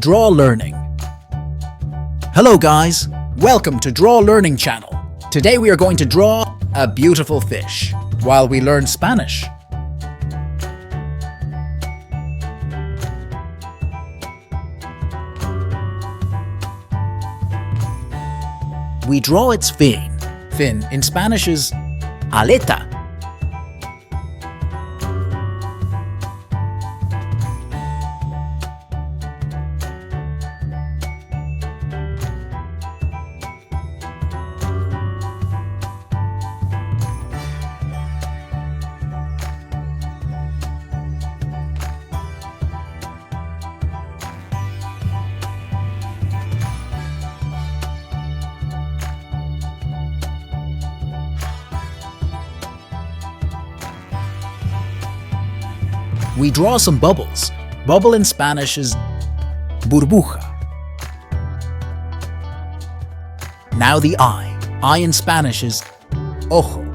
Draw Learning. Hello guys, welcome to Draw Learning channel. Today we are going to draw a beautiful fish while we learn Spanish. We draw its fin. Fin in Spanish is ALETA. We draw some bubbles. Bubble in Spanish is BURBUJA. Now the eye. Eye in Spanish is OJO.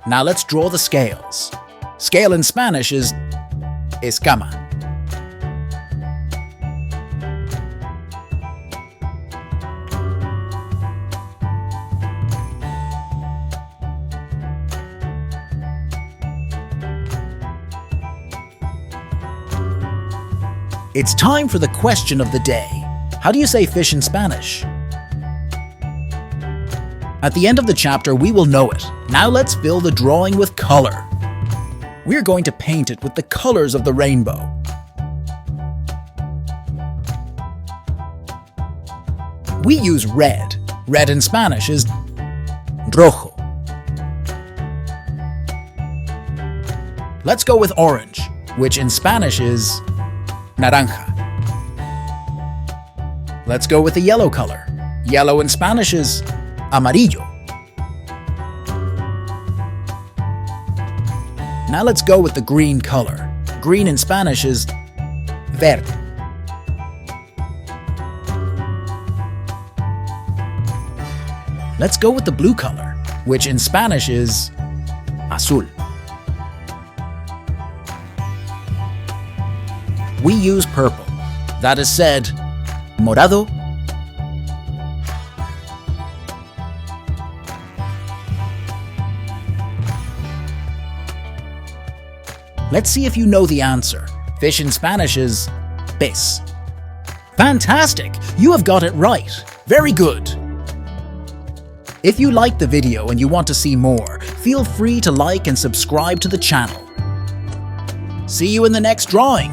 Now let's draw the scales. Scale in Spanish is ESCAMA. It's time for the question of the day. How do you say fish in Spanish? At the end of the chapter, we will know it. Now let's fill the drawing with color. We're going to paint it with the colors of the rainbow. We use red. Red in Spanish is ROJO. Let's go with orange, which in Spanish is NARANJA. Let's go with the yellow color. Yellow in Spanish is AMARILLO. Now let's go with the green color. Green in Spanish is VERDE. Let's go with the blue color, which in Spanish is AZUL. We use purple. That is said, MORADO. Let's see if you know the answer. Fish in Spanish is pez. Fantastic! You have got it right. Very good. If you liked the video and you want to see more, feel free to like and subscribe to the channel. See you in the next drawing.